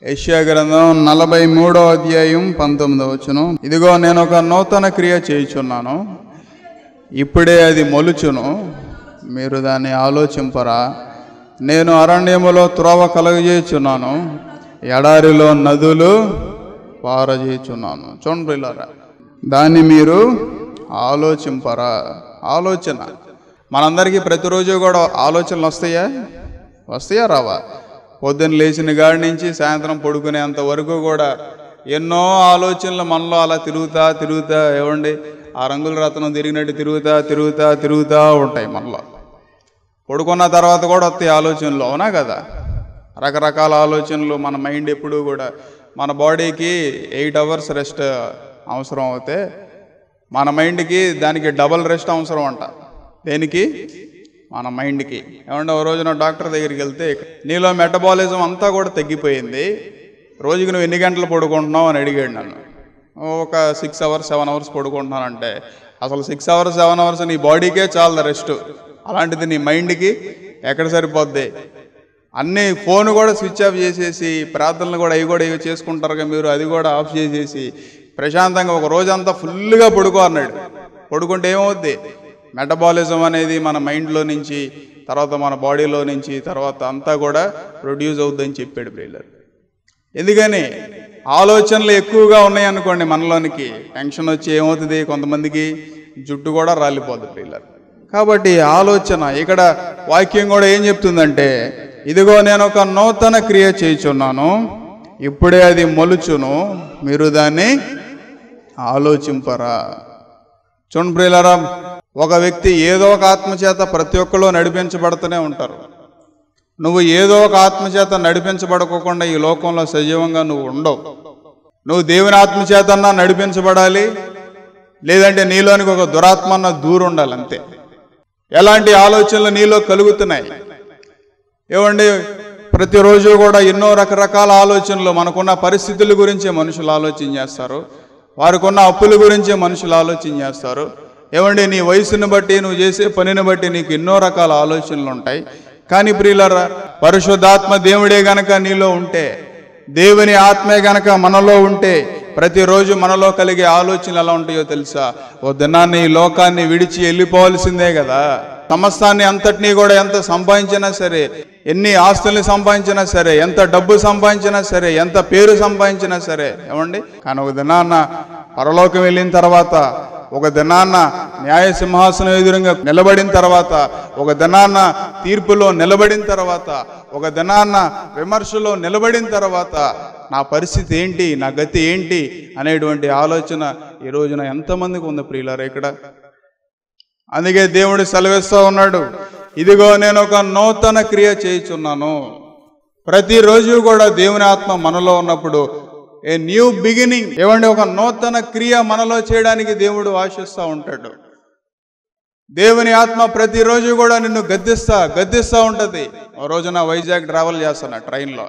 యెషయా గ్రంథం 43వ అధ్యాయం 19వ వచనం. ఇదిగో నేను ఒక నూతన క్రియ చేయుచున్నాను, ఇప్పుడే అది మొలుచును, మీరు దాన్ని ఆలోచింపరా. నేను అరణ్యములో త్రోవ కలుగజేయుచున్నాను, ఎడారిలో నదులు పారజేయుచున్నాను. చూడండి పిల్లరా, దాన్ని మీరు ఆలోచింపరా. ఆలోచన మనందరికీ ప్రతిరోజు కూడా ఆలోచనలు వస్తాయా రావా? పొద్దున్న లేచిన గాడి నుంచి సాయంత్రం పడుకునేంత వరకు కూడా ఎన్నో ఆలోచనలు మనలో అలా తిరుగుతా ఏమండి, ఆ రంగుల రత్నం తిరిగినట్టు తిరుగుతా ఉంటాయి మనలో. పడుకున్న తర్వాత కూడా వస్తాయి ఆలోచనలు, అవునా కదా? రకరకాల ఆలోచనలు. మన మైండ్ ఎప్పుడు కూడా మన బాడీకి 8 hours రెస్ట్ అవసరం అవుతే మన మైండ్కి దానికి డబల్ రెస్ట్ అవసరం అంట. దేనికి? మన మైండ్కి. ఏమంటే ఓ రోజున డాక్టర్ దగ్గరికి వెళ్తే, నీలో మెటబాలిజం అంతా కూడా తగ్గిపోయింది, రోజుకి నువ్వు ఎన్ని గంటలు పడుకుంటున్నావు అని అడిగాడు నన్ను. ఒక 6 hours 7 hours పడుకుంటున్నానంటే, అసలు 6 hours 7 hours నీ బాడీకే చాలదు రెస్ట్, అలాంటిది నీ మైండ్కి ఎక్కడ సరిపోద్ది? అన్నీ ఫోన్ కూడా స్విచ్ ఆఫ్ చేసేసి, ప్రార్థనలు కూడా అవి చేసుకుంటారుగా మీరు, అది కూడా ఆఫ్ చేసేసి ప్రశాంతంగా ఒక రోజంతా ఫుల్గా పడుకో అన్నాడు. పడుకుంటే ఏమవుద్ది? మెటబాలిజం అనేది మన మైండ్లో నుంచి, తర్వాత మన బాడీలో నుంచి, తర్వాత అంతా కూడా ప్రొడ్యూస్ అవుద్దని చెప్పాడు బ్రెయిలర్. ఎందుకని? ఆలోచనలు ఎక్కువగా ఉన్నాయనుకోండి మనలోనికి, టెన్షన్ వచ్చి ఏమవుతుంది, కొంతమందికి జుట్టు కూడా రాలిపోద్ది బ్రెయిలర్. కాబట్టి ఆలోచన, ఇక్కడ వాక్యం కూడా ఏం చెప్తుందంటే, ఇదిగో నేను ఒక నూతన క్రియ చేయుచున్నాను, ఇప్పుడే అది మొలుచును, మీరు దాన్ని ఆలోచింపరా. చూడండి ప్రియులారా, ఒక వ్యక్తి ఏదో ఒక ఆత్మచేత ప్రతి ఒక్కళ్ళు నడిపించబడుతూనే ఉంటారు. నువ్వు ఏదో ఒక ఆత్మచేత నడిపించబడకోకుండా ఈ లోకంలో సజీవంగా నువ్వు ఉండవు. నువ్వు దేవుని ఆత్మచేతన్నా నడిపించబడాలి, లేదంటే నీలోనికి ఒక దురాత్మన్న దూరం ఉండాలి, అంతే. ఎలాంటి ఆలోచనలు నీలో కలుగుతున్నాయి? ఏమండి, ప్రతిరోజు కూడా ఎన్నో రకరకాల ఆలోచనలు. మనకున్న పరిస్థితుల గురించే మనుషులు ఆలోచన చేస్తారు, వారికి ఉన్న అప్పుల గురించే మనుషులు ఆలోచన చేస్తారు. ఏమండి, నీ వయసును బట్టి, నువ్వు చేసే పనిని బట్టి నీకు ఎన్నో రకాల ఆలోచనలు ఉంటాయి. కానీ ప్రియులారా, పరిశుద్ధాత్మ దేవుడే గనక నీలో ఉంటే, దేవుని ఆత్మే గనక మనలో ఉంటే, ప్రతిరోజు మనలో కలిగే ఆలోచనలు ఎలా ఉంటాయో తెలుసా? ఓ దినాన్ని ఈ లోకాన్ని విడిచి వెళ్ళిపోవాల్సిందే కదా. సమస్తాన్ని అంతటినీ కూడా ఎంత సంపాదించినా సరే, ఎన్ని ఆస్తుల్ని సంపాదించినా సరే, ఎంత డబ్బు సంపాదించినా సరే, ఎంత పేరు సంపాదించినా సరే, ఏమండి, కానీ ఒక దినాన్న పరలోకం వెళ్ళిన తర్వాత, ఒక దినాన్న న్యాయ సింహాసనం ఎదురుగా నిలబడిన తర్వాత, ఒక దినాన్న తీర్పులో నిలబడిన తర్వాత, ఒక దినాన్న విమర్శలో నిలబడిన తర్వాత నా పరిస్థితి ఏంటి, నా గతి ఏంటి అనేటువంటి ఆలోచన ఈ రోజున ఎంతమందికి ఉంది ప్రియులారా ఇక్కడ? అందుకే దేవుడు సెలవిస్తూ ఉన్నాడు, ఇదిగో నేను ఒక నూతన క్రియ చేయుచున్నాను. ప్రతిరోజు కూడా దేవుని ఆత్మ మనలో ఉన్నప్పుడు ఏ న్యూ బిగినింగ్, ఏమండి, ఒక నూతన క్రియ మనలో చేయడానికి దేవుడు ఆశిస్తూ ఉంటాడు. దేవుని ఆత్మ ప్రతిరోజు కూడా నిన్ను గద్దిస్తూ ఉంటుంది. ఓ రోజున వైజాగ్ ట్రావెల్ చేస్తున్నా ట్రైన్లో,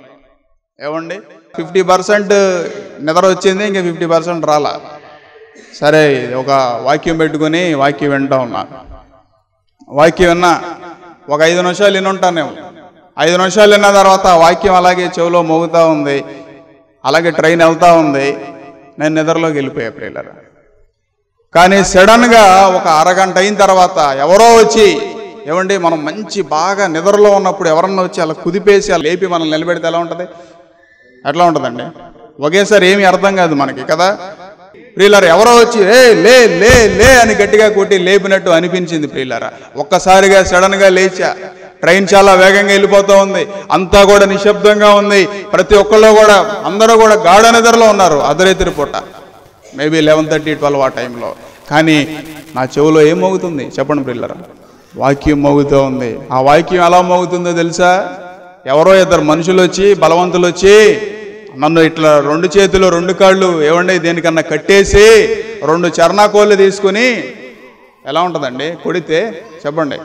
ఏమండి 50% నిద్ర వచ్చింది, ఇంకా 50% రాలా. సరే, ఒక వాక్యం పెట్టుకుని వాక్యం వింటా ఉన్నా. వాక్యం విన్నా ఒక 5 నిమిషాలు వినుంటానేమో. 5 నిమిషాలు విన్న తర్వాత వాక్యం అలాగే చెవిలో మోగుతూ ఉంది, అలాగే ట్రైన్ వెళ్తూ ఉంది. నేను నిద్రలోకి వెళ్ళిపోయా ప్రియులారా. కానీ సడన్గా ఒక అరగంట అయిన తర్వాత ఎవరో వచ్చి, ఏమండి, మనం మంచి బాగా నిద్రలో ఉన్నప్పుడు ఎవరన్నా వచ్చి అలా కుదిపేసి అలా లేపి మనం నిలబెడితే ఎలా ఉంటుంది? ఎట్లా ఉంటుందండి? ఒకేసారి ఏమీ అర్థం కాదు మనకి కదా ప్రియులారా. ఎవరో వచ్చి లే లే లే అని గట్టిగా కొట్టి లేపినట్టు అనిపించింది ప్రియులారా. ఒక్కసారిగా సడన్గా లేచా. ట్రైన్ చాలా వేగంగా వెళ్ళిపోతూ ఉంది, అంతా కూడా నిశ్శబ్దంగా ఉంది. ప్రతి ఒక్కళ్ళు కూడా, అందరూ కూడా గాఢ నిద్రలో ఉన్నారు. అర్ధరాత్రి పూట, మేబీ 11:30-12 ఆ టైంలో. కానీ నా చెవులో ఏం మోగుతుంది చెప్పండి ప్రియులారా? వాక్యం మోగుతూ ఉంది. ఆ వాక్యం ఎలా మోగుతుందో తెలుసా? ఎవరో 2 మనుషులు వచ్చి, బలవంతులు వచ్చి నన్ను ఇట్లా 2 చేతులు 2 కాళ్ళు, ఏమండి, దేనికన్నా కట్టేసి 2 చర్నాకోళ్ళు తీసుకుని, ఎలా ఉంటుందండి కొడితే చెప్పండి?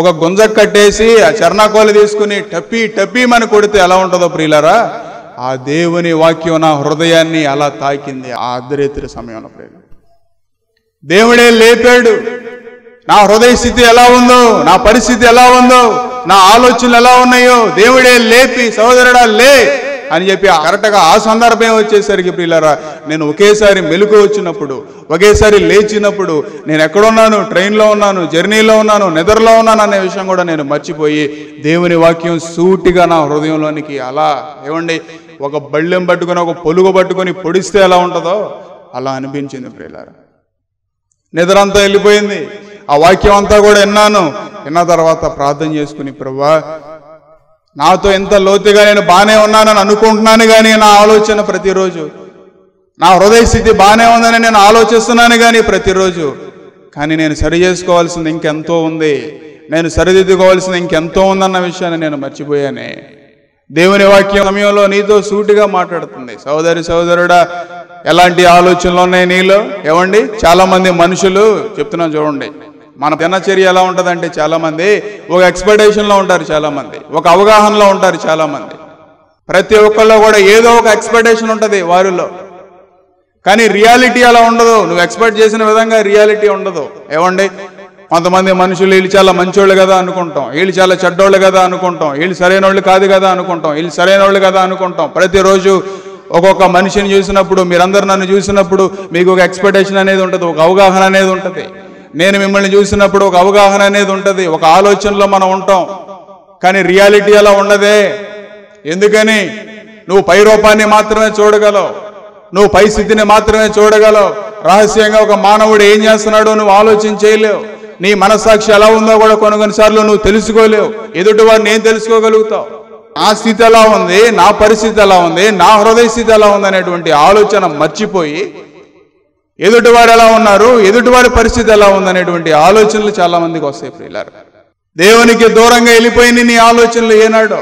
ఒక గుంజ కట్టేసి ఆ చర్నాకోళ్ళు తీసుకుని టప్పి మన కొడితే ఎలా ఉంటుందో ప్రియులారా? ఆ దేవుని వాక్యం నా హృదయాన్ని అలా తాకింది ఆ అర్ధరాత్రి సమయంలో ప్రియులారా. దేవుడే లేపాడు. నా హృదయ స్థితి ఎలా ఉందో, నా పరిస్థితి ఎలా ఉందో, నా ఆలోచనలు ఎలా ఉన్నాయో దేవుడే లేపి, సహోదరుడా లే, అని చెప్పి కరెక్ట్గా ఆ సందర్భం వచ్చేసరికి ప్రియులారా, నేను ఒకేసారి మెలుకు వచ్చినప్పుడు, ఒకేసారి లేచినప్పుడు, నేను ఎక్కడున్నాను, ట్రైన్లో ఉన్నాను, జర్నీలో ఉన్నాను, నిద్రలో ఉన్నాను అనే విషయం కూడా నేను మర్చిపోయి దేవుని వాక్యం సూటిగా నా హృదయంలోనికి అలా ఒక బళ్ళెం పట్టుకొని, ఒక పొలుగు పట్టుకొని పొడిస్తే ఎలా ఉంటుందో అలా అనిపించింది ప్రియులారా. నిద్ర అంతా వెళ్ళిపోయింది. ఆ వాక్యం అంతా కూడా విన్న తర్వాత ప్రార్థన చేసుకుని, ప్రభువా నాతో ఎంత లోతుగా నేను బాగానే ఉన్నానని అనుకుంటున్నాను కానీ నా ఆలోచన ప్రతిరోజు, నా హృదయ స్థితి బాగానే ఉందని నేను ఆలోచిస్తున్నాను కానీ ప్రతిరోజు, కానీ నేను సరి చేసుకోవాల్సింది ఇంకెంతో ఉంది, నేను సరిదిద్దుకోవాల్సింది ఇంకెంతో ఉందన్న విషయాన్ని నేను మర్చిపోయానే. దేవుని వాక్యం సమయంలో నీతో సూటిగా మాట్లాడుతుంది. సోదరి సోదరుడా, ఎలాంటి ఆలోచనలు ఉన్నాయి నీలో? చాలా మంది మనుషులు చెప్తున్నాను చూడండి, మన దినచర్య ఎలా ఉంటుందంటే చాలా మంది ఒక ఎక్స్పెక్టేషన్లో ఉంటారు, చాలా మంది ఒక అవగాహనలో ఉంటారు, చాలా మంది ప్రతి ఒక్కళ్ళు కూడా ఏదో ఒక ఎక్స్పెక్టేషన్ ఉంటుంది వారిలో, కానీ రియాలిటీ అలా ఉండదు. నువ్వు ఎక్స్పెక్ట్ చేసిన విధంగా రియాలిటీ ఉండదు. కొంతమంది మనుషులు వీళ్ళు చాలా మంచోళ్ళు కదా అనుకుంటాం, వీళ్ళు చాలా చెడ్డోళ్ళు కదా అనుకుంటాం, వీళ్ళు సరైన వాళ్ళు కాదు కదా అనుకుంటాం, వీళ్ళు సరైన వాళ్ళు కదా అనుకుంటాం. ప్రతిరోజు ఒక్కొక్క మనిషిని చూసినప్పుడు, మీరందరూ నన్ను చూసినప్పుడు మీకు ఒక ఎక్స్పెక్టేషన్ అనేది ఉంటుంది, ఒక అవగాహన అనేది ఉంటుంది. నేను మిమ్మల్ని చూసినప్పుడు ఒక అవగాహన అనేది ఉంటుంది, ఒక ఆలోచనలో మనం ఉంటాం, కానీ రియాలిటీ అలా ఉండదే. ఎందుకని? నువ్వు పై రూపాన్ని మాత్రమే చూడగలవు, నువ్వు పై స్థితిని మాత్రమే చూడగలవు. రహస్యంగా ఒక మానవుడు ఏం చేస్తున్నాడో నువ్వు ఆలోచన చేయలేవు. నీ మనస్సాక్షి ఎలా ఉందో కూడా కొన్నిసార్లు నువ్వు తెలుసుకోలేవు. ఎదుటి వారిని ఏం తెలుసుకోగలుగుతావు? నా స్థితి ఎలా ఉంది, నా పరిస్థితి ఎలా ఉంది, నా హృదయ స్థితి ఎలా ఉంది అనేటువంటి ఆలోచన మర్చిపోయి ఎదుటివారు ఎలా ఉన్నారు, ఎదుటివారి పరిస్థితి ఎలా ఉందనేటువంటి ఆలోచనలు చాలా మందికి వస్తాయి ప్రియులారా. దేవునికి దూరంగా వెళ్ళిపోయినాయి నీ ఆలోచనలు. ఏనాడో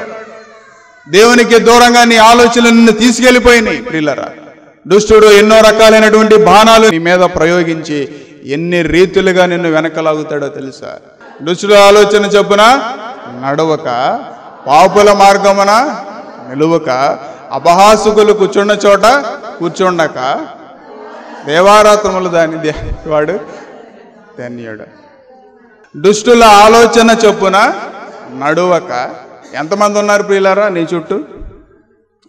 దేవునికి దూరంగా నీ ఆలోచనలు నిన్ను తీసుకెళ్ళిపోయినాయి ప్రియులారా. దుష్టుడు ఎన్నో రకాలైనటువంటి బాణాలు నీ మీద ప్రయోగించి ఎన్ని రీతులుగా నిన్ను వెనకలాగుతాడో తెలుసా? దుష్టుడు ఆలోచన చొప్పున నడవక, పాపుల మార్గమున నిలువక, అపహాసుకులు కూర్చున్న చోట కూర్చుండక, దేవారాత్రములు దాని వాడు ధన్యుడు. దుష్టుల ఆలోచన చొప్పున నడువక. ఎంతమంది ఉన్నారు ప్రియులారా నీ చుట్టూ?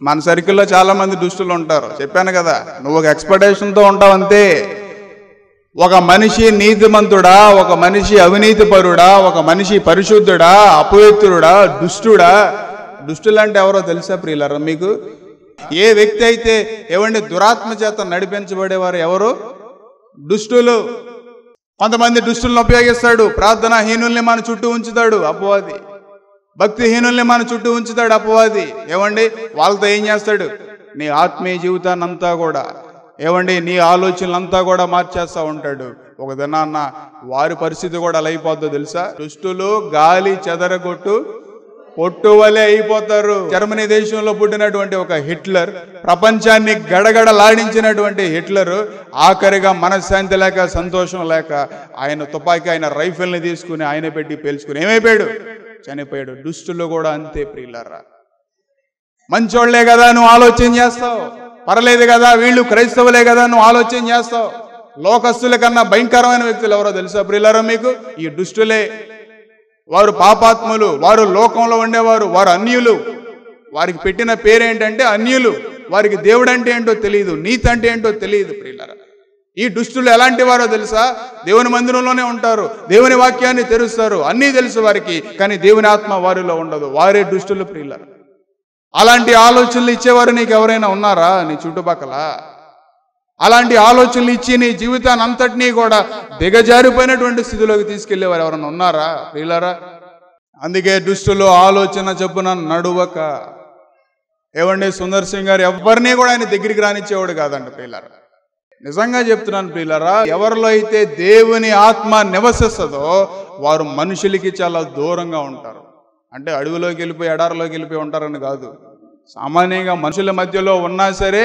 మన సర్కిల్లో చాలా మంది దుష్టులు ఉంటారు. చెప్పాను కదా, నువ్వు ఒక ఎక్స్పెక్టేషన్తో ఉంటావు అంతే. ఒక మనిషి నీతిమంతుడా, ఒక మనిషి అవినీతి పరుడా, ఒక మనిషి పరిశుద్ధుడా, అపవిత్రుడా, దుష్టుడా? దుష్టులంటే ఎవరో తెలుసా ప్రియులారా మీకు? ఏ వ్యక్తి అయితే దురాత్మ చేత నడిపించబడేవారు ఎవరు? దుష్టులు. కొంతమంది దుష్టులను ఉపయోగిస్తాడు. ప్రార్థనాహీనుల్ని మన చుట్టూ ఉంచుతాడు అపవాది. భక్తిహీనుల్ని మన చుట్టూ ఉంచుతాడు అపవాది. వాళ్ళతో ఏం చేస్తాడు? నీ ఆత్మీయ జీవితాన్ని అంతా కూడా నీ ఆలోచనలంతా కూడా మార్చేస్తూ ఉంటాడు. ఒక దినాన్న వారి పరిస్థితి కూడా అలా అయిపోద్దో తెలుసా? దుష్టులు గాలి చెదరగొట్టు పొట్టువలే అయిపోతారు. జర్మనీ దేశంలో పుట్టినటువంటి ఒక హిట్లర్, ప్రపంచాన్ని గడగడలాడించినటువంటి హిట్లర్, ఆఖరిగా మనశ్శాంతి లేక, సంతోషం లేక ఆయన తుపాకీ, ఆయన రైఫిల్ని తీసుకుని ఆయన పెట్టి పేల్చుకుని ఏమైపోయాడు? చనిపోయాడు. దుష్టులు కూడా అంతే ప్రియులారా. మంచోళ్లే కదా నువ్వు ఆలోచన చేస్తావు, పర్లేదు కదా వీళ్ళు క్రైస్తవులే కదా నువ్వు ఆలోచన చేస్తావు. లోకస్తుల కన్నా భయంకరమైన వ్యక్తులు ఎవరో తెలుసా ప్రియులారా మీకు? ఈ దుష్టులే. వారు పాపాత్ములు, వారు లోకంలో ఉండేవారు, వారు అన్యులు. వారికి పెట్టిన పేరేంటంటే అన్యులు. వారికి దేవుడు అంటే ఏంటో తెలియదు, నీతి అంటే ఏంటో తెలియదు ప్రియులారా. ఈ దుష్టులు ఎలాంటి వారో తెలుసా? దేవుని మందిరంలోనే ఉంటారు, దేవుని వాక్యాన్ని తెరుస్తారు, అన్నీ తెలుసు వారికి, కానీ దేవుని ఆత్మ వారిలో ఉండదు. వారే దుష్టులు ప్రియులారా. అలాంటి ఆలోచనలు ఇచ్చేవారు నీకు ఎవరైనా ఉన్నారా నీ చుట్టుపక్కల? అలాంటి ఆలోచనలు ఇచ్చి నీ జీవితాన్ని అంతటినీ కూడా దిగజారిపోయినటువంటి స్థితిలోకి తీసుకెళ్లేవారు ఎవరైనా ఉన్నారా ప్రియులారా? అందుకే దుష్టులు ఆలోచన చొప్పున నడువక. సుందర్ సింగ్ గారు ఎవరిని కూడా ఆయన దగ్గరికి రానిచ్చేవాడు కాదంట ప్రియులారా. నిజంగా చెప్తున్నాను ప్రియులారా, ఎవరిలో అయితే దేవుని ఆత్మ నివసిస్తుందో వారు మనుషులకి చాలా దూరంగా ఉంటారు. అంటే అడవిలోకి వెళ్ళిపోయి ఎడారిలోకి వెళ్ళిపోయి ఉంటారని కాదు. సామాన్యంగా మనుషుల మధ్యలో ఉన్నా సరే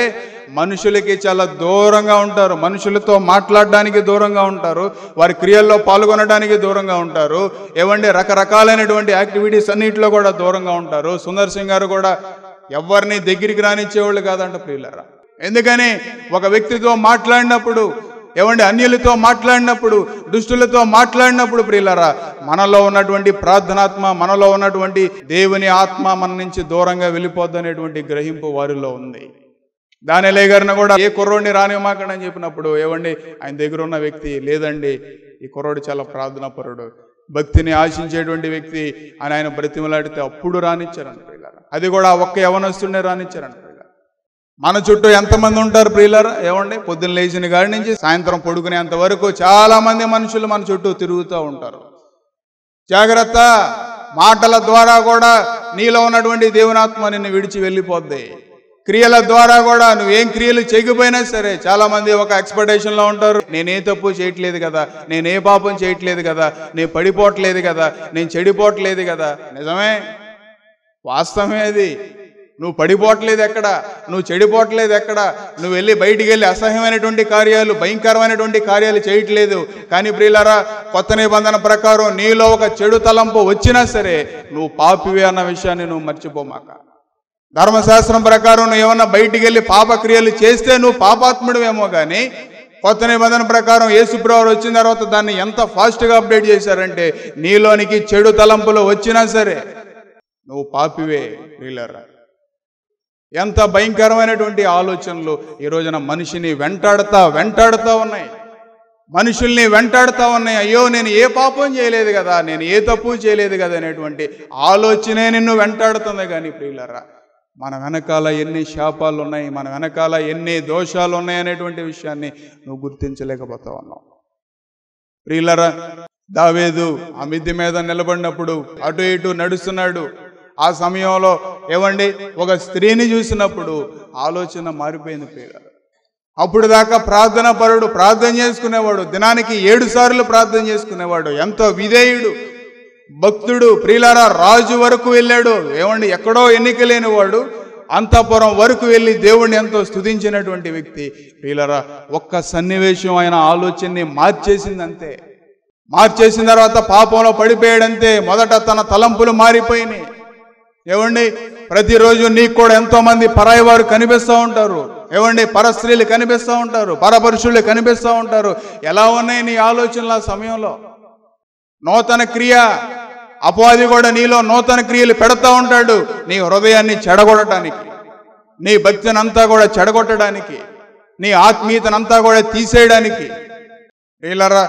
మనుషులకి చాలా దూరంగా ఉంటారు. మనుషులతో మాట్లాడడానికి దూరంగా ఉంటారు, వారి క్రియల్లో పాల్గొనడానికి దూరంగా ఉంటారు. రకరకాలైనటువంటి యాక్టివిటీస్ అన్నింటిలో కూడా దూరంగా ఉంటారు. సుందర్ సింగ్ గారు కూడా ఎవరిని దగ్గరికి రానిచ్చేవాళ్ళు కాదంట ప్రియులారా. ఎందుకని? ఒక వ్యక్తితో మాట్లాడినప్పుడు ఏమండి అన్యులతో మాట్లాడినప్పుడు, దుష్టులతో మాట్లాడినప్పుడు ప్రియులారా, మనలో ఉన్నటువంటి ప్రార్థనాత్మ, మనలో ఉన్నటువంటి దేవుని ఆత్మ మన నుంచి దూరంగా వెళ్ళిపోద్దనేటువంటి గ్రహింపు వారిలో ఉంది. దానియేలు గారిని కూడా ఏ కుర్రోడిని రానివ్వమాకండి అని చెప్పినప్పుడు, ఏవండి ఆయన దగ్గర ఉన్న వ్యక్తి, లేదండి ఈ కుర్రోడు చాలా ప్రార్థనాపరుడు, భక్తిని ఆశించేటువంటి వ్యక్తి అని ఆయన బ్రతిమలాడితే అప్పుడు రానిచ్చారంట ప్రియులారా. అది కూడా ఒక్క యవనస్తుడినే రానిచ్చారంట ప్రియులారా. మన చుట్టూ ఎంతమంది ఉంటారు ప్రియులారా? ఏమండి పొద్దున్న లేచిన కాడి నుంచి సాయంత్రం పడుకునేంత వరకు చాలా మంది మనుషులు మన చుట్టూ తిరుగుతూ ఉంటారు. జాగ్రత్త, మాటల ద్వారా కూడా నీలో ఉన్నటువంటి దేవునాత్మ నిన్ను విడిచి వెళ్ళిపోద్ది. క్రియల ద్వారా కూడా నువ్వేం క్రియలు చేయకపోయినా సరే, చాలా మంది ఒక ఎక్స్పెక్టేషన్లో ఉంటారు, నేనే తప్పు చేయట్లేదు కదా, నేనే పాపం చేయట్లేదు కదా, నేను పడిపోవట్లేదు కదా, నేను చెడిపోవట్లేదు కదా. నిజమే, వాస్తవమే అది. నువ్వు పడిపోవట్లేదు ఎక్కడ, నువ్వు చెడిపోవట్లేదు ఎక్కడ, నువ్వు వెళ్ళి బయటికి వెళ్ళి అసహ్యమైనటువంటి కార్యాలు, భయంకరమైనటువంటి కార్యాలు చేయట్లేదు. కానీ ప్రియులారా, కొత్త నిబంధన ప్రకారం నీలో ఒక చెడు తలంపు వచ్చినా సరే నువ్వు పాపివే అన్న విషయాన్ని నువ్వు మర్చిపోమాక. ధర్మశాస్త్రం ప్రకారం నువ్వు ఏమన్నా బయటికి వెళ్ళి పాపక్రియలు చేస్తే నువ్వు పాపాత్ముడివేమో, కానీ కొత్త నిబంధన ప్రకారం యేసుప్రభువు వచ్చిన తర్వాత దాన్ని ఎంత ఫాస్ట్గా అప్డేట్ చేశారంటే, నీలోనికి చెడు తలంపులు వచ్చినా సరే నువ్వు పాపివే ప్రియులారా. ఎంత భయంకరమైనటువంటి ఆలోచనలు ఈ రోజున మనిషిని వెంటాడుతూ ఉన్నాయి, మనుషుల్ని వెంటాడుతూ ఉన్నాయి. అయ్యో నేను ఏ పాపం చేయలేదు కదా, నేను ఏ తప్పు చేయలేదు కదా అనేటువంటి ఆలోచనే నిన్ను వెంటాడుతుంది. కానీ ప్రియులారా, మన వెనకాల ఎన్ని శాపాలు ఉన్నాయి, మన వెనకాల ఎన్ని దోషాలు ఉన్నాయి అనేటువంటి విషయాన్ని నువ్వు గుర్తించలేకపోతా ఉన్నావు. ప్రియులారా, దావీదు ఆ మిద్దె మీద నిలబడినప్పుడు అటు ఇటు నడుస్తున్నాడు. ఆ సమయంలో ఏమండి ఒక స్త్రీని చూసినప్పుడు ఆలోచన మారిపోయింది ప్రియులారా. అప్పుడు దాకా ప్రార్థన పరుడు, ప్రార్థన చేసుకునేవాడు, దినానికి 7 సార్లు ప్రార్థన చేసుకునేవాడు, ఎంతో విధేయుడు, భక్తుడు ప్రియులారా. రాజు వరకు వెళ్ళాడు, ఏమండి ఎక్కడో ఎన్నిక లేనివాడు అంతఃపురం వరకు వెళ్ళి దేవుణ్ణి ఎంతో స్తుతించినటువంటి వ్యక్తి ప్రియులారా. ఒక్క సన్నివేశం ఆయన ఆలోచనని మార్చేసిందంతే. మార్చేసిన తర్వాత పాపంలో పడిపోయాడంతే. మొదట తన తలంపులు మారిపోయినాయి. ఏమండి ప్రతిరోజు నీకు కూడా ఎంతో మంది పరాయి వారు కనిపిస్తూ ఉంటారు, ఏమండి పరస్త్రీలు కనిపిస్తూ ఉంటారు, పరపురుషులు కనిపిస్తూ ఉంటారు. ఎలా ఉన్నాయి నీ ఆలోచనలు ఆ సమయంలో? నూతన క్రియ, అపవాది కూడా నీలో నూతన క్రియలు పెడతా ఉంటాడు, నీ హృదయాన్ని చెడగొట్టడానికి, నీ భక్తిని అంతా కూడా చెడగొట్టడానికి, నీ ఆత్మీయతనంతా కూడా తీసేయడానికి. ప్రియులారా,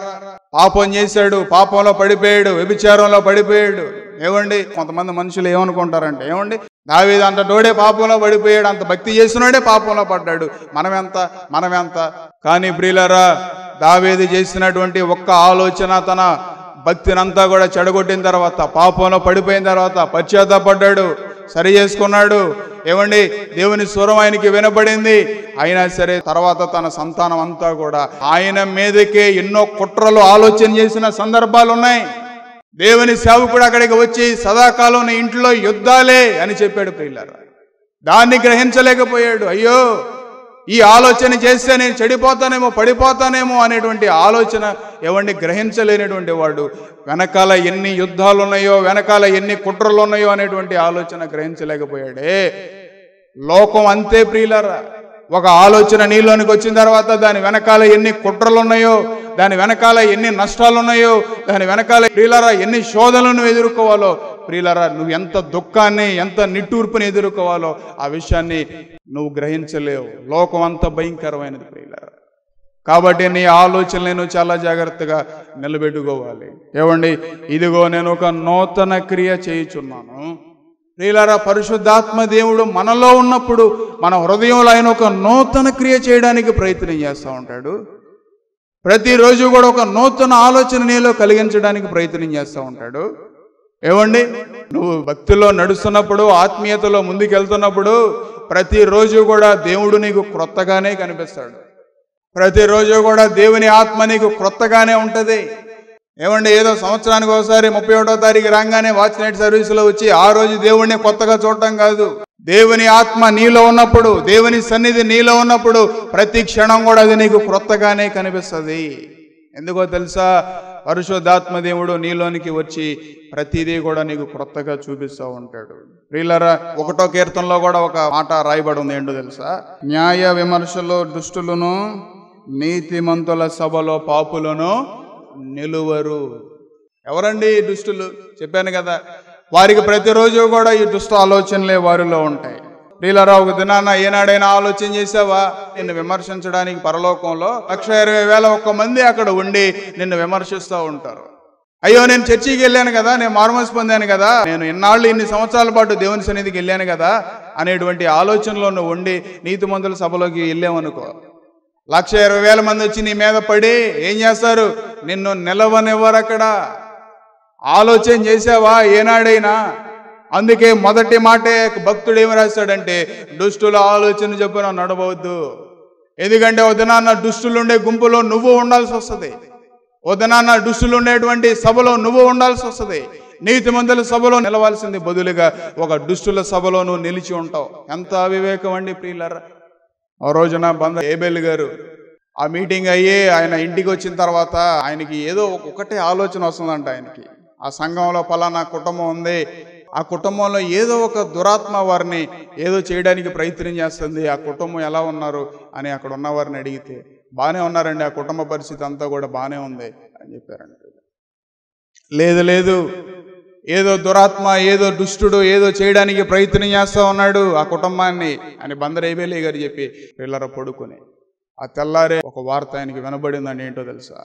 పాపం చేశాడు, పాపంలో పడిపోయాడు, వ్యభిచారంలో పడిపోయాడు. ఏమండి కొంతమంది మనుషులు ఏమనుకుంటారంటే, ఏమండి దావీదు అంతటోడే పాపంలో పడిపోయాడు, అంత భక్తి చేసినోడే పాపంలో పడ్డాడు, మనమెంత. కానీ ప్రియులారా, దావీదు చేసినటువంటి ఒక్క ఆలోచన తన భక్తినంతా కూడా చెడగొట్టిన తర్వాత, పాపంలో పడిపోయిన తర్వాత పశ్చాత్తాపడ్డాడు, సరి చేసుకున్నాడు. ఏమండి దేవుని స్వరం ఆయనకి వినబడింది. అయినా సరే తర్వాత తన సంతానం అంతా కూడా ఆయన మీదకే ఎన్నో కుట్రలు ఆలోచన చేసిన సందర్భాలు ఉన్నాయి. దేవుని సేవకుడు అక్కడికి వచ్చి సదాకాలం నీ ఇంట్లో యుద్ధాలే అని చెప్పాడు ప్రియులారా. దాన్ని గ్రహించలేకపోయాడు. అయ్యో ఈ ఆలోచన చేస్తే నేను చెడిపోతానేమో, పడిపోతానేమో అనేటువంటి ఆలోచన ఏమండి గ్రహించలేనటువంటి వాడు వెనకాల ఎన్ని యుద్ధాలు ఉన్నాయో, వెనకాల ఎన్ని కుట్రలు ఉన్నాయో అనేటువంటి ఆలోచన గ్రహించలేకపోయాడే. లోకం అంతే ప్రియులారా. ఒక ఆలోచన నీలోనికి వచ్చిన తర్వాత దాని వెనకాల ఎన్ని కుట్రలు ఉన్నాయో, దాని వెనకాల ఎన్ని నష్టాలు ఉన్నాయో, దాని వెనకాల ప్రియులారా ఎన్ని శోధనలను ఎదుర్కోవాలో, ప్రియులారా నువ్వు ఎంత దుఃఖాన్ని, ఎంత నిట్టూర్పుని ఎదుర్కోవాలో ఆ విషయాన్ని నువ్వు గ్రహించలేవు. లోకం అంత భయంకరమైనది ప్రియులారా. కాబట్టి నీ ఆలోచనలను చాలా జాగ్రత్తగా నిలబెట్టుకోవాలి. ఏమండి ఇదిగో నేను ఒక నూతన క్రియ చేయుచున్నాను. ప్రియులారా, పరిశుద్ధాత్మ దేవుడు మనలో ఉన్నప్పుడు మన హృదయంలో ఆయన ఒక నూతన క్రియ చేయడానికి ప్రయత్నం చేస్తూ ఉంటాడు. ప్రతిరోజు కూడా ఒక నూతన ఆలోచన నీలో కలిగించడానికి ప్రయత్నం చేస్తూ ఉంటాడు. ఏమండి నువ్వు భక్తిలో నడుస్తున్నప్పుడు, ఆత్మీయతలో ముందుకెళ్తున్నప్పుడు ప్రతిరోజు కూడా దేవుడు నీకు క్రొత్తగానే కనిపిస్తాడు. ప్రతిరోజు కూడా దేవుని ఆత్మ నీకు క్రొత్తగానే ఉంటుంది. ఏమండి ఏదో సంవత్సరానికి ఒకసారి 31వ తారీఖు రాగానే వాచ్ నైట్ సర్వీసులో వచ్చి ఆ రోజు దేవుణ్ణి కొత్తగా చూడటం కాదు. దేవుని ఆత్మ నీలో ఉన్నప్పుడు, దేవుని సన్నిధి నీలో ఉన్నప్పుడు ప్రతి క్షణం కూడా అది నీకు క్రొత్తగానే కనిపిస్తుంది. ఎందుకో తెలుసా? పరిశుద్ధాత్మ దేవుడు నీలోనికి వచ్చి ప్రతిదీ కూడా నీకు క్రొత్తగా చూపిస్తూ ఉంటాడు. ప్రియులారా, 1వ కీర్తనలో కూడా ఒక మాట రాయబడి ఉంది. ఏంటో తెలుసా? న్యాయ విమర్శలో దుష్టులను నీతిమంతుల సభలో పాపులను నిలువరు. ఎవరండి ఈ దుష్టులు? చెప్పాను కదా, వారికి ప్రతిరోజు కూడా ఈ దుష్ట ఆలోచనలే వారిలో ఉంటాయి. ప్రియులారా, ఒక దినాన్న ఏనాడైనా ఆలోచన చేసావా? నిన్ను విమర్శించడానికి పరలోకంలో 1,20,000 ఒక్క మంది అక్కడ ఉండి నిన్ను విమర్శిస్తూ ఉంటారు. అయ్యో, నేను చర్చికి వెళ్ళాను కదా, నేను మారుమనసు పొందాను కదా, నేను ఇన్ని సంవత్సరాల పాటు దేవుని సన్నిధికి వెళ్ళాను కదా అనేటువంటి ఆలోచనలో నువ్వు ఉండి నీతిమంతుల సభలోకి వెళ్ళామనుకో, 1,20,000 మంది వచ్చి నీ మీద పడి ఏం చేస్తారు? నిన్ను నిలవనివ్వరు అక్కడ. ఆలోచన చేసావా ఏనాడైనా? అందుకే మొదటి మాటే భక్తుడు ఏమి రాస్తాడంటే, దుష్టుల ఆలోచన చొప్పున నడవద్దు. ఎందుకంటే వదనాన్న దుష్టులు ఉండే గుంపులో నువ్వు ఉండాల్సి వస్తుంది. వదనాన్న దుష్టులు ఉండేటువంటి సభలో నువ్వు ఉండాల్సి వస్తుంది. నీతిమంతుల సభలో నిలవాల్సింది బదులుగా ఒక దుష్టుల సభలో నువ్వు నిలిచి ఉంటావు. ఎంత అవివేకం అండి ప్రియులారా. ఆ రోజున బంద ఏబెల్ గారు ఆ మీటింగ్ అయ్యి ఆయన ఇంటికి వచ్చిన తర్వాత ఆయనకి ఏదో ఒకటే ఆలోచన వస్తుందంట. ఆయనకి ఆ సంఘంలో పలానా కుటుంబం ఉంది, ఆ కుటుంబంలో ఏదో ఒక దురాత్మ వారిని ఏదో చేయడానికి ప్రయత్నం చేస్తుంది, ఆ కుటుంబం ఎలా ఉన్నారు అని అక్కడ ఉన్న వారిని అడిగితే, బాగానే ఉన్నారండి, ఆ కుటుంబ పరిస్థితి అంతా కూడా బాగానే ఉంది అని చెప్పారండి. లేదు, ఏదో దురాత్మ, ఏదో దుష్టుడు ఏదో చేయడానికి ప్రయత్నం చేస్తూ ఉన్నాడు ఆ కుటుంబాన్ని అని బందర్ ఏబేలి గారు చెప్పి పిల్లర పడుకొని ఆ తెల్లారే ఒక వార్త ఆయనకి వినబడిందని ఏంటో తెలుసా?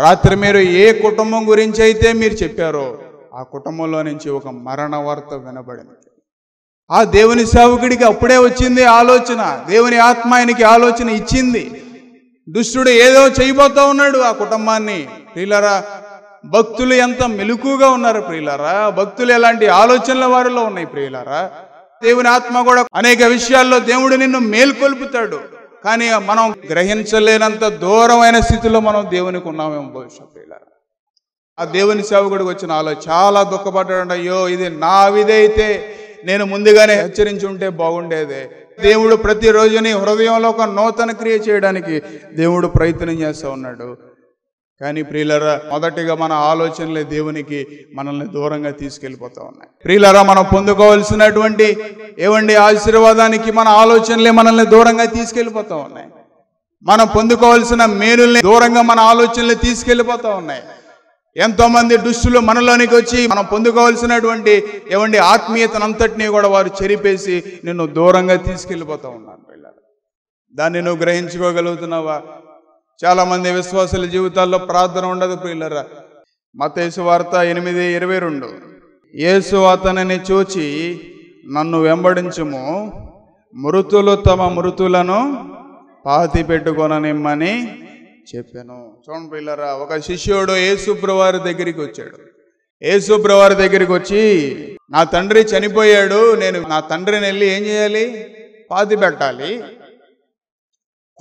రాత్రి మీరు ఏ కుటుంబం గురించి అయితే మీరు చెప్పారో ఆ కుటుంబంలో నుంచి ఒక మరణ వార్త వినబడింది. ఆ దేవుని సేవకుడికి అప్పుడే వచ్చింది ఆలోచన. దేవుని ఆత్మ ఆయనకి ఆలోచన ఇచ్చింది. దుష్టుడు ఏదో చేయబోతా ఉన్నాడు ఆ కుటుంబాన్ని. ప్రియులారా, భక్తులు ఎంత మెలకుగా ఉన్నారు ప్రియులారా. భక్తులు ఎలాంటి ఆలోచనల వారిలో ఉన్నాయి ప్రియులారా. దేవుని ఆత్మ కూడా అనేక విషయాల్లో దేవుడు నిన్ను మేల్కొల్పుతాడు. కానీ మనం గ్రహించలేనంత దూరమైన స్థితిలో మనం దేవునికి ఉన్నామేమో బహుశా ప్రియులారా. ఆ దేవుని సేవకుడికి వచ్చిన ఆలోచన చాలా దుఃఖపడ్డాడు. అయ్యో, ఇది నా విధైతే నేను ముందుగానే హెచ్చరించి ఉంటే బాగుండేదే. దేవుడు ప్రతిరోజు నీ హృదయంలో ఒక నూతన క్రియ చేయడానికి దేవుడు ప్రయత్నం చేస్తూ ఉన్నాడు. కానీ ప్రియులారా, మొదటిగా మన ఆలోచనలే దేవునికి మనల్ని దూరంగా తీసుకెళ్ళిపోతూ ఉన్నాయి. ప్రియులారా, మనం పొందుకోవాల్సినటువంటి ఆశీర్వాదానికి మన ఆలోచనలే మనల్ని దూరంగా తీసుకెళ్ళిపోతూ ఉన్నాయి. మనం పొందుకోవాల్సిన మేలుల్ని దూరంగా మన ఆలోచనలు తీసుకెళ్ళిపోతూ ఉన్నాయి. ఎంతో మంది దుష్టులు మనలోనికి వచ్చి మనం పొందుకోవాల్సినటువంటి ఆత్మీయతనంతటినీ కూడా వారు చెరిపేసి నిన్ను దూరంగా తీసుకెళ్ళిపోతూ ఉన్నారు. దాన్ని నువ్వు గ్రహించుకోగలుగుతున్నావా? చాలా మంది విశ్వాసుల జీవితాల్లో ప్రార్థన ఉండదు ప్రియులారా. మత్తయి సువార్త 8:22 యేసు అతనిని చూచి నన్ను వెంబడించుము, మృతులు తమ మృతులను పాతి పెట్టుకొననిమ్మని చెప్పాను. చూడండి ప్రియులారా, ఒక శిష్యుడు యేసుప్రభువారి దగ్గరికి వచ్చాడు. యేసుప్రభువారి దగ్గరికి వచ్చి, నా తండ్రి చనిపోయాడు, నేను నా తండ్రిని వెళ్ళి ఏం చేయాలి? పాతి పెట్టాలి,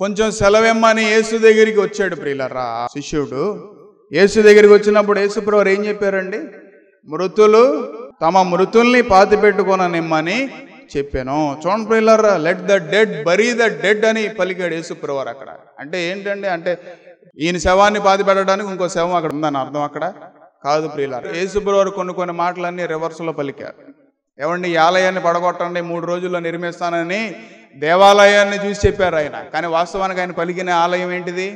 కొంచెం సెలవేమ్మని యేసు దగ్గరికి వచ్చాడు ప్రియులారా. శిష్యుడు యేసు దగ్గరికి వచ్చినప్పుడు యేసుప్రభువారు ఏం చెప్పారండి? మృతులు తమ మృతుల్ని పాతి పెట్టుకొననిమ్మని చెప్పాను. చూడండి ప్రియులారా, let the dead bury the dead అని పలికాడు యేసుప్రభువారు అక్కడ. అంటే ఏంటండి? అంటే ఈయన శవాన్ని పాతి పెట్టడానికి ఇంకో శవం అక్కడ ఉందని అర్థం అక్కడ కాదు ప్రియులారా. యేసుప్రభువారు కొన్ని మాటలన్నీ రివర్స్లో పలికారు. ఈ ఆలయాన్ని పడగొట్టండి, 3 రోజుల్లో నిర్మిస్తానని దేవాలయాన్ని చూసి చెప్పారు ఆయన. కానీ వాస్తవానికి ఆయన పలికిన ఆలయం ఏంటిది?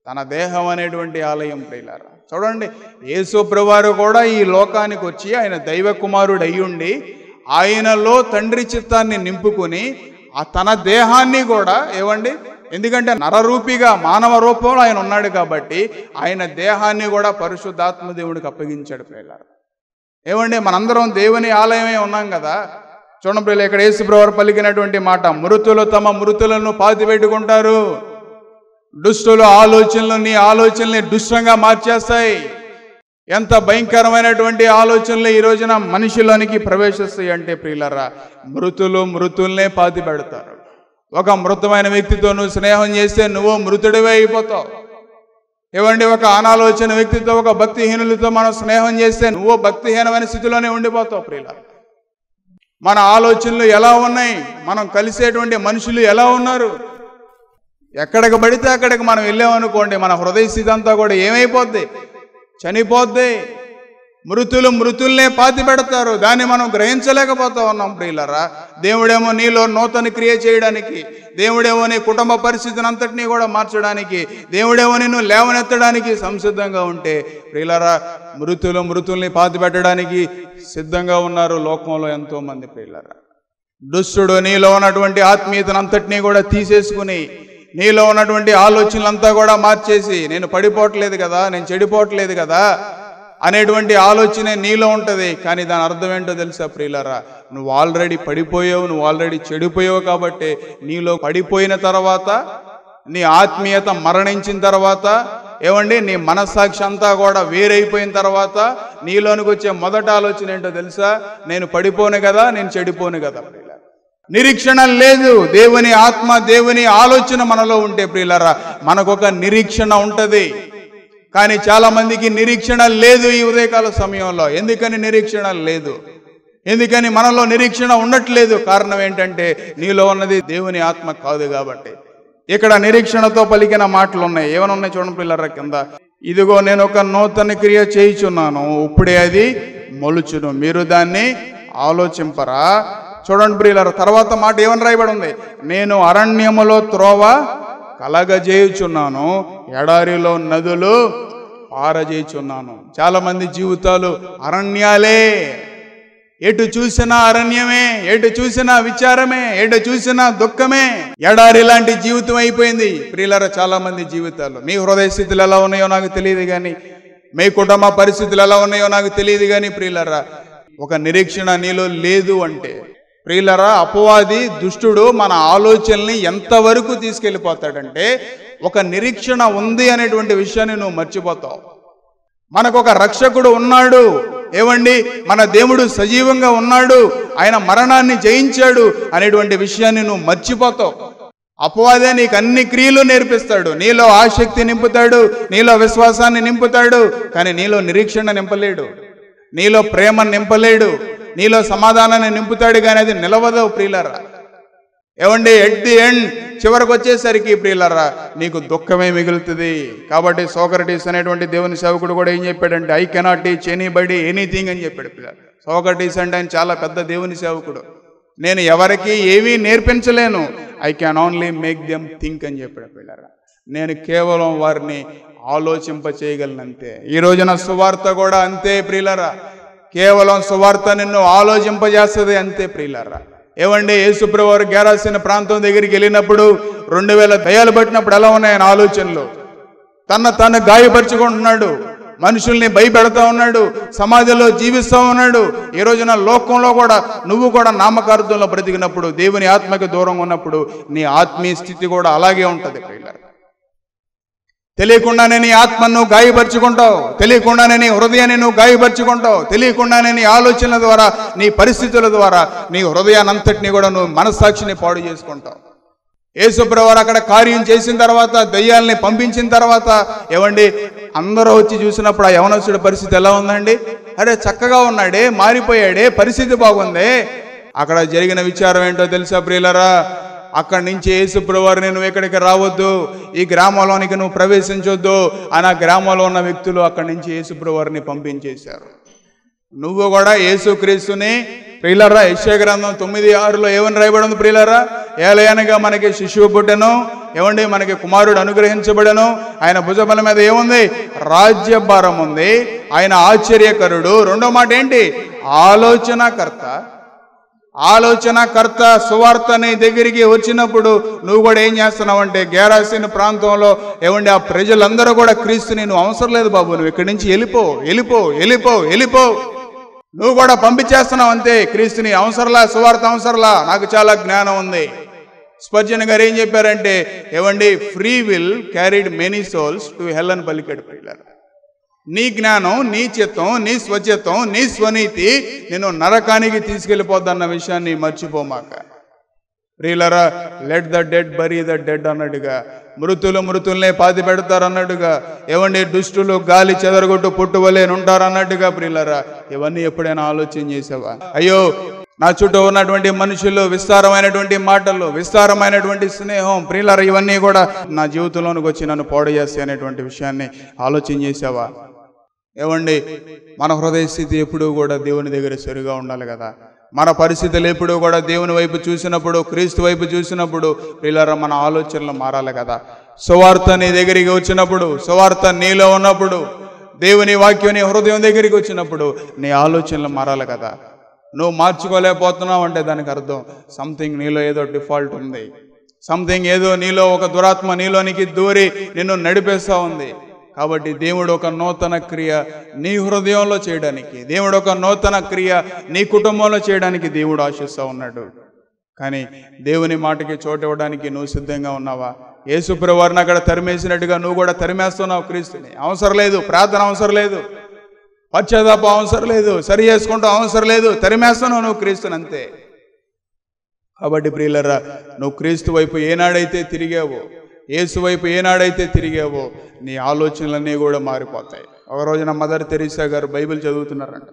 తన దేహం అనేటువంటి ఆలయం ప్రియులారా. చూడండి, యేసుప్రభువారు కూడా ఈ లోకానికి వచ్చి ఆయన దైవ కుమారుడు అయ్యుండి ఆయనలో తండ్రి చిత్తాన్ని నింపుకొని ఆ తన దేహాన్ని కూడా ఎందుకంటే నరరూపిగా మానవ రూపంలో ఆయన ఉన్నాడు కాబట్టి ఆయన దేహాన్ని కూడా పరిశుద్ధాత్మ దేవుడికి అప్పగించాడు ప్రియులారా. మనందరం దేవుని ఆలయమే ఉన్నాం కదా. చూడండి ప్రియులు, ఇక్కడ యేసుప్రభువారు పలికినటువంటి మాట, మృతులు తమ మృతులను పాతి పెట్టుకుంటారు. దుష్టుల ఆలోచనలు నీ ఆలోచనల్ని దుష్టంగా మార్చేస్తాయి. ఎంత భయంకరమైనటువంటి ఆలోచనలు ఈ రోజున మనిషిలోనికి ప్రవేశిస్తాయి అంటే ప్రియులారా, మృతుల్నే పాతి పెడతారు. ఒక మృతమైన వ్యక్తితో నువ్వు స్నేహం చేస్తే నువ్వు మృతుడివే అయిపోతావు. ఒక అనాలోచన వ్యక్తితో, ఒక భక్తిహీనులతో మనం స్నేహం చేస్తే నువ్వు భక్తిహీనమైన స్థితిలోనే ఉండిపోతావు ప్రియులారా. మన ఆలోచనలు ఎలా ఉన్నాయి? మనం కలిసేటువంటి మనుషులు ఎలా ఉన్నారు? ఎక్కడికి పడితే అక్కడికి మనం వెళ్ళామనుకోండి, మన హృదయ స్థితి అంతా కూడా ఏమైపోద్ది? చనిపోద్ది. మృతుల్నే పాతి పెడతారు. దాన్ని మనం గ్రహించలేకపోతా ఉన్నాం ప్రియులారా. దేవుడేమో నీలో నూతన క్రియ చేయడానికి, దేవుడేమో నీ కుటుంబ పరిస్థితిని అంతటినీ కూడా మార్చడానికి, దేవుడేమో నిన్ను లేవనెత్తడానికి సంసిద్ధంగా ఉంటే ప్రియులారా, మృతుల్ని పాతి పెట్టడానికి సిద్ధంగా ఉన్నారు లోకంలో ఎంతో మంది ప్రియులారా. దుష్టుడు నీలో ఉన్నటువంటి ఆత్మీయతను అంతటినీ కూడా తీసేసుకుని, నీలో ఉన్నటువంటి ఆలోచనలంతా కూడా మార్చేసి, నేను పడిపోవట్లేదు కదా, నేను చెడిపోవట్లేదు కదా అనేటువంటి ఆలోచనే నీలో ఉంటుంది. కానీ దాని అర్థం ఏంటో తెలుసా ప్రియులారా, నువ్వు ఆల్రెడీ పడిపోయావు, నువ్వు ఆల్రెడీ చెడిపోయావు. కాబట్టి నీలో పడిపోయిన తర్వాత, నీ ఆత్మీయత మరణించిన తర్వాత, నీ మనస్సాక్షి అంతా కూడా వేరైపోయిన తర్వాత నీలోనికి వచ్చే మొదటి ఆలోచన ఏంటో తెలుసా, నేను పడిపోను కదా, నేను చెడిపోను కదా. నిరీక్షణ లేదు. దేవుని ఆత్మ, దేవుని ఆలోచన మనలో ఉంటే ప్రియులారా, మనకొక నిరీక్షణ ఉంటుంది. కానీ చాలా మందికి నిరీక్షణ లేదు ఈ ఉదయకాల సమయంలో. ఎందుకని నిరీక్షణ లేదు? ఎందుకని మనలో నిరీక్షణ ఉండట్లేదు? కారణం ఏంటంటే నీలో ఉన్నది దేవుని ఆత్మ కాదు కాబట్టి. ఇక్కడ నిరీక్షణతో పలికిన మాటలు ఉన్నాయి. ఏమనున్నాయి చూడండి పిల్లరా కింద. ఇదిగో నేను ఒక నూతన క్రియ చేయుచున్నాను, ఇప్పుడే అది మొలుచును, మీరు దాన్ని ఆలోచింపరా? చూడండి ప్రియులారా, తర్వాత మాట ఏమని రాయబడి ఉంది? నేను అరణ్యములో త్రోవ కలగజేయుచున్నాను, ఎడారిలో నదులు పారజేయుచున్నాను. చాలా మంది జీవితాలు అరణ్యాలే. ఎటు చూసినా అరణ్యమే, ఎటు చూసినా విచారమే, ఎటు చూసినా దుఃఖమే, ఎడారి లాంటి జీవితం అయిపోయింది ప్రియులారా చాలా మంది జీవితాలు. మీ హృదయ స్థితులు ఎలా ఉన్నాయో నాకు తెలియదు కానీ, మీ కుటుంబ పరిస్థితులు ఎలా ఉన్నాయో నాకు తెలియదు కానీ ప్రియులారా, ఒక నిరీక్షణ నీలో లేదు అంటే ప్రియులారా, అపవాది దుష్టుడు మన ఆలోచనల్ని ఎంతవరకు తీసుకెళ్ళిపోతాడంటే, ఒక నిరీక్షణ ఉంది అనేటువంటి విషయాన్ని నువ్వు మర్చిపోతావు. మనకు ఒక రక్షకుడు ఉన్నాడు, మన దేవుడు సజీవంగా ఉన్నాడు, ఆయన మరణాన్ని జయించాడు అనేటువంటి విషయాన్ని నువ్వు మర్చిపోతావు. అపవాదే నీకు అన్ని క్రియలు నేర్పిస్తాడు, నీలో ఆసక్తి నింపుతాడు, నీలో విశ్వాసాన్ని నింపుతాడు, కానీ నీలో నిరీక్షణ నింపలేడు, నీలో ప్రేమ నింపలేడు, నీలో సమాధానాన్ని నింపుతాడు, కానీ అది నిలవదు ప్రియులారా. ఎట్ ది ఎండ్ చివరికి వచ్చేసరికి ప్రియులారా నీకు దుఃఖమే మిగులుతుంది. కాబట్టి సోక్రటీస్ అనేటువంటి దేవుని సేవకుడు కూడా ఏం చెప్పాడంటే, I cannot teach anybody anything అని చెప్పాడు. సోక్రటీస్ అంటే ఆయన చాలా పెద్ద దేవుని సేవకుడు. నేను ఎవరికి ఏమీ నేర్పించలేను, I can only make them think అని చెప్పాడు ప్రియులారా. నేను కేవలం వారిని ఆలోచింప చేయగలనంతే. ఈ రోజున సువార్త కూడా అంతే ప్రియులారా, కేవలం సువార్త నిన్ను ఆలోచింపజేస్తుంది అంతే ప్రియులారా. యేసుప్రభువు వారు గెరాసిన ప్రాంతం దగ్గరికి వెళ్ళినప్పుడు 2000 దయ్యాలు పట్టినప్పుడు ఎలా ఉన్నాయి ఆయన ఆలోచనలు? తను గాయపరుచుకుంటున్నాడు, మనుషుల్ని భయపెడతా ఉన్నాడు, సమాజంలో జీవిస్తూ ఉన్నాడు. ఈ రోజున లోకంలో కూడా నువ్వు కూడా నామకార్థంలో బ్రతికినప్పుడు, దేవుని ఆత్మకి దూరంగా ఉన్నప్పుడు నీ ఆత్మీయ స్థితి కూడా అలాగే ఉంటుంది ప్రియులారా. తెలియకుండానే నీ ఆత్మను గాయపరుచుకుంటావు, తెలియకుండానే నీ హృదయాన్ని నువ్వు గాయపరుచుకుంటావు, తెలియకుండానే నీ ఆలోచనల ద్వారా, నీ పరిస్థితుల ద్వారా నీ హృదయాన్నంతటినీ కూడా నువ్వు మనస్సాక్షిని పాడు చేసుకుంటావు. యేసుప్రభువు వారు అక్కడ కార్యం చేసిన తర్వాత, దయ్యాల్ని పంపించిన తర్వాత అందరూ వచ్చి చూసినప్పుడు ఆ యవనస్తుడి పరిస్థితి ఎలా ఉందండి? అరే చక్కగా ఉన్నాడే, మారిపోయాడే, పరిస్థితి బాగుందే. అక్కడ జరిగిన విచారం ఏంటో తెలుసా ప్రియులారా? అక్కడి నుంచి యేసుప్రభువు వారు నువ్వు ఇక్కడికి రావద్దు, ఈ గ్రామంలోనికి నువ్వు ప్రవేశించొద్దు అని ఆ గ్రామంలో ఉన్న వ్యక్తులు అక్కడి నుంచి యేసుప్రభువు వారిని పంపించేశారు. నువ్వు కూడా యేసుక్రీస్తుని ప్రియులారా, యెషయా గ్రంథం 9:6లో ఏమని రాయబడి ఉంది ప్రియులారా? ఏలయనగా మనకి శిశువు పుట్టెను, మనకి కుమారుడు అనుగ్రహించబడెను, ఆయన భుజబల మీద ఏముంది? రాజ్యభారం ఉంది, ఆయన ఆశ్చర్యకరుడు. రెండో మాట ఏంటి? ఆలోచనకర్త. సువార్త నీ దగ్గరికి వచ్చినప్పుడు నువ్వు కూడా ఏం చేస్తున్నావు అంటే, గెరాసిన ప్రాంతంలో ఆ ప్రజలందరూ కూడా క్రీస్తుని నువ్వు అవసరం లేదు బాబు, నువ్వు ఇక్కడి నుంచి వెళ్ళిపో, నువ్వు కూడా పంపించేస్తున్నావు అంతే. క్రీస్తుని అవసరంలా, సువార్త అవసరంలా, నాకు చాలా జ్ఞానం ఉంది. స్పర్జన్ గారు ఏం చెప్పారంటే, free will carried many souls to hell అని పలికాడు ప్రియులారా. నీ జ్ఞానం, నీ చిత్తం, నీ స్వచిత్తం, నీ స్వనీతి నేను నరకానికి తీసుకెళ్ళిపోద్దన్న విషయాన్ని మర్చిపోమాక ప్రియులారా. Let the dead bury the dead అన్నట్టుగా, మృతుల్నే పాతి పెడతారు అన్నట్టుగా, దుష్టులు గాలి చెదరగొట్టు పుట్టువలేనుంటారు అన్నట్టుగా ప్రియులారా, ఇవన్నీ ఎప్పుడైనా ఆలోచన చేసావా? అయ్యో నా చుట్టూ ఉన్నటువంటి మనుషులు, విస్తారమైనటువంటి మాటలు, విస్తారమైనటువంటి స్నేహం ప్రియులారా, ఇవన్నీ కూడా నా జీవితంలోనికి వచ్చి నన్ను పాడు చేస్తాయి అనేటువంటి విషయాన్ని ఆలోచన చేసావా? ఏమండి, మన హృదయ స్థితి ఎప్పుడూ కూడా దేవుని దగ్గర సరిగా ఉండాలి కదా. మన పరిస్థితులు ఎప్పుడూ కూడా దేవుని వైపు చూసినప్పుడు, క్రీస్తు వైపు చూసినప్పుడు ప్రియులారా మన ఆలోచనలు మారాలి కదా. సువార్త నీ దగ్గరికి వచ్చినప్పుడు, సువార్త నీలో ఉన్నప్పుడు, దేవుని వాక్యం నీ హృదయం దగ్గరికి వచ్చినప్పుడు నీ ఆలోచనలు మారాలి కదా. నువ్వు మార్చుకోలేకపోతున్నావు అంటే దానికి అర్థం సంథింగ్ నీలో ఏదో డిఫాల్ట్ ఉంది. సంథింగ్ ఏదో నీలో ఒక దురాత్మ నీలోనికి దూరి నిన్ను నడిపేస్తూ ఉంది. కాబట్టి దేవుడు ఒక నూతన క్రియ నీ హృదయంలో చేయడానికి, దేవుడు ఒక నూతన క్రియ నీ కుటుంబంలో చేయడానికి దేవుడు ఆశిస్తూ ఉన్నాడు. కానీ దేవుని మాటకి చోటు ఇవ్వడానికి నువ్వు సిద్ధంగా ఉన్నావా? యేసుప్రభు వారిని అక్కడ తరిమేసినట్టుగా నువ్వు కూడా తరిమేస్తున్నావు క్రీస్తుని. అవసరం లేదు, ప్రార్థన అవసరం లేదు, పశ్చాత్తాపం అవసరం లేదు, సరి చేసుకుంటాం అవసరం లేదు, తరిమేస్తున్నావు నువ్వు క్రీస్తుని అంతే. కాబట్టి ప్రియులరా, నువ్వు క్రీస్తు వైపు ఏనాడైతే తిరిగావో, యేసు వైపు ఏనాడైతే తిరిగావో నీ ఆలోచనలన్నీ కూడా మారిపోతాయి. ఒక రోజున మదర్ తెరీసా గారు బైబిల్ చదువుతున్నారంట.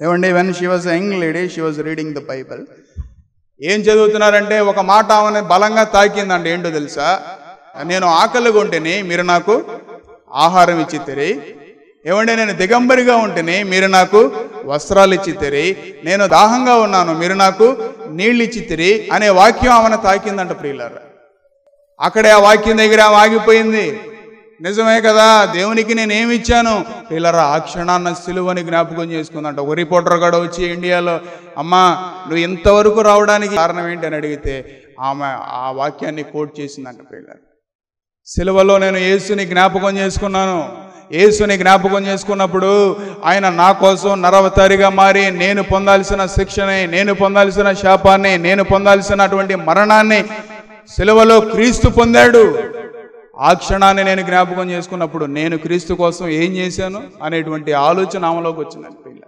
ఏమండి, when she was young lady she was reading the Bible. ఏం చదువుతున్నారంటే ఒక మాట ఆమెను బలంగా తాకిందండి. ఏంటో తెలుసా? నేను ఆకలిగా ఉంటేనే మీరు నాకు ఆహారం ఇచ్చితిరి, ఏమంటే నేను దిగంబరిగా ఉంటేనే మీరు నాకు వస్త్రాలు ఇచ్చితిరి, నేను దాహంగా ఉన్నాను మీరు నాకు నీళ్ళు ఇచ్చితిరి అనే వాక్యం ఆమెను తాకిందంట ప్రియులారా. అక్కడే ఆ వాక్యం దగ్గర ఆమె ఆగిపోయింది. నిజమే కదా, దేవునికి నేనేమి ఇచ్చాను ప్రియులారా? ఆ క్షణాన్న సిలువని జ్ఞాపకం చేసుకుందంట. ఒక రిపోర్టర్ కూడా వచ్చి ఇండియాలో, అమ్మా నువ్వు ఇంతవరకు రావడానికి కారణం ఏంటి అని అడిగితే ఆమె ఆ వాక్యాన్ని కోట్ చేసిందంట ప్రియులారా. సిలువలో నేను యేసుని జ్ఞాపకం చేసుకున్నాను. యేసుని జ్ఞాపకం చేసుకున్నప్పుడు ఆయన నా కోసం నరవతారిగా మారి నేను పొందాల్సిన శిక్షని, నేను పొందాల్సిన శాపాన్ని, నేను పొందాల్సినటువంటి మరణాన్ని సిలువలో క్రీస్తు పొందాడు. ఆ క్షణాన్ని నేను జ్ఞాపకం చేసుకున్నప్పుడు నేను క్రీస్తు కోసం ఏం చేశాను అనేటువంటి ఆలోచన ఆమెలోకి వచ్చిందండి పిల్ల.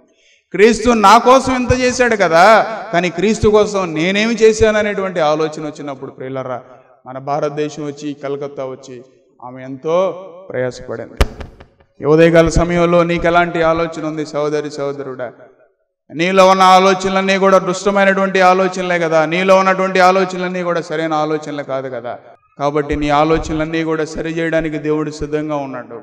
క్రీస్తు నా కోసం ఇంత చేశాడు కదా, కానీ క్రీస్తు కోసం నేనేమి చేశాను అనేటువంటి ఆలోచన వచ్చినప్పుడు ప్రియులరా మన భారతదేశం వచ్చి కలకత్తా వచ్చి ఆమె ఎంతో ప్రయాసపడింది. ఉదయకాల సమయంలో నీకు ఎలాంటి ఆలోచన ఉంది సహోదరి సహోదరుడా? నీలో ఉన్న ఆలోచనలన్నీ కూడా దుష్టమైనటువంటి ఆలోచనలే కదా. నీలో ఉన్నటువంటి ఆలోచనలన్నీ కూడా సరైన ఆలోచనలే కాదు కదా. కాబట్టి నీ ఆలోచనలన్నీ కూడా సరి చేయడానికి దేవుడు సిద్ధంగా ఉన్నాడు.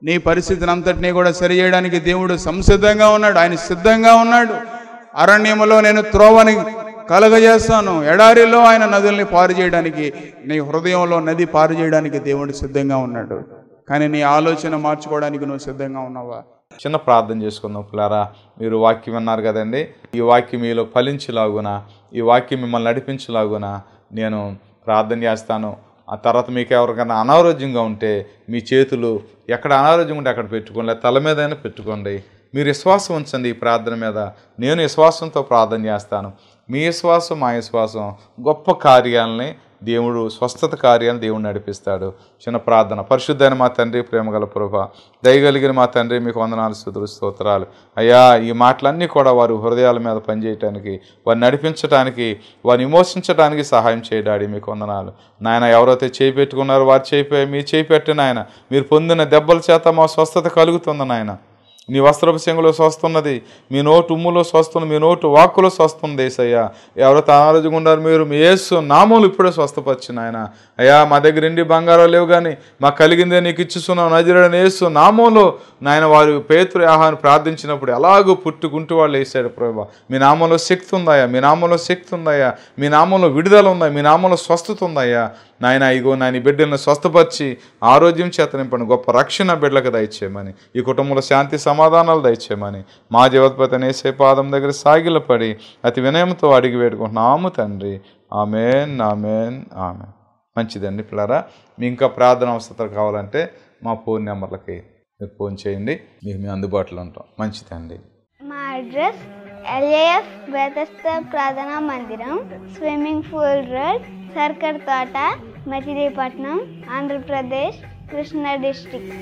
నీ పరిస్థితిని అంతటినీ కూడా సరి చేయడానికి దేవుడు సంసిద్ధంగా ఉన్నాడు. ఆయన సిద్ధంగా ఉన్నాడు. అరణ్యములో నేను త్రోవని కలగజేస్తాను, ఎడారిలో ఆయన నదుల్ని పారు చేయడానికి, నీ హృదయంలో నది పారు చేయడానికి దేవుడు సిద్ధంగా ఉన్నాడు. కానీ నీ ఆలోచన మార్చుకోవడానికి నువ్వు సిద్ధంగా ఉన్నావా? చిన్న ప్రార్థన చేసుకుందాం పిల్లారా. మీరు వాక్యం విన్నారు కదండి. ఈ వాక్యం మీలో ఫలించలాగున, ఈ వాక్యం మిమ్మల్ని నడిపించలాగున నేను ప్రార్థన చేస్తాను. ఆ తర్వాత మీకు ఎవరికైనా అనారోగ్యంగా ఉంటే మీ చేతులు ఎక్కడ అనారోగ్యం ఉంటే అక్కడ పెట్టుకోండి, లేదా తల మీదైనా పెట్టుకోండి. మీరు విశ్వాసం ఉంచండి ఈ ప్రార్థన మీద. నేను విశ్వాసంతో ప్రార్థన చేస్తాను. మీ విశ్వాసం మా విశ్వాసం గొప్ప కార్యాలని దేవుడు, స్వస్థత కార్యాలను దేవుడు నడిపిస్తాడు. చిన్న ప్రార్థన. పరిశుద్ధైన మా తండ్రి, ప్రేమగల ప్రభువా, దయగలిగిన మా తండ్రి, మీకు వందనాలు స్తుతులు స్తోత్రాలు అయ్యా. ఈ మాటలన్నీ కూడా వారి హృదయాల మీద పనిచేయటానికి, వారిని నడిపించడానికి, వారిని విమోచించడానికి సహాయం చేయడాడి మీకు వందనాలు నాయన. ఎవరైతే చేయి పెట్టుకున్నారో వారు చేయి మీరు చేయి పెట్టిన ఆయన, మీరు పొందిన దెబ్బల చేత మా స్వస్థత కలుగుతుంది నాయన. నీ వస్త్రపు చెంగులో స్వస్థున్నది, మీ నోటు ఉమ్ములో స్వస్థున్నది, మీ నోటు వాక్కులో స్వస్థున్నది ఏసయ్యా. ఎవరైతే అనారోగ్యంగా ఉన్నారు మీరు మీ యేసు నామములు ఇప్పుడే స్వస్థపరిచిన ఆయన అయ్యా. మా దగ్గర ఇండి బంగారం లేవు కానీ మాకు కలిగిందే నీకు ఇచ్చిస్తున్నావు నజరేయుడైన యేసు నామంలో నాయన. వారు పేతురు ఆహాన్ని ప్రార్థించినప్పుడు ఎలాగో పుట్టుకుంటూ వాళ్ళు వేసాడు ప్రభా. మీ నామంలో శక్తి ఉందయ్యా, మీ నామంలో శక్తి ఉందయ్యా, మీ నామంలో విడుదల ఉందా, మీ నామంలో స్వస్థత ఉందయ్యా నాయన. ఇగో నాయన బిడ్డలను స్వస్థపరిచి ఆరోగ్యం చేత నింపండి, గొప్ప రక్షణ బిడ్డలకు దయచేయమని, ఈ కుటుంబంలో శాంతి సమాధానాలు దయచేయమని మా జీవత్పతి నేసే పాదం దగ్గర సాగిలపడి అతి వినయంతో అడిగి వేడుకుంటున్నాము తండ్రి. Amen, amen, amen. మంచిదండి పిల్లరా. మీ ఇంకా ప్రార్థన అవసరం కావాలంటే మా ఫోన్ నెంబర్లకి మీరు ఫోన్ చేయండి, మీకు మేము అందుబాటులో ఉంటాం. మంచిదండి. మా అడ్రస్ LAF బెతెస్దా ప్రార్థనా మందిరం, స్విమ్మింగ్ పూల్ రోడ్, సర్కర్ తోట, మచిలీపట్నం, ఆంధ్రప్రదేశ్, కృష్ణా డిస్ట్రిక్ట్.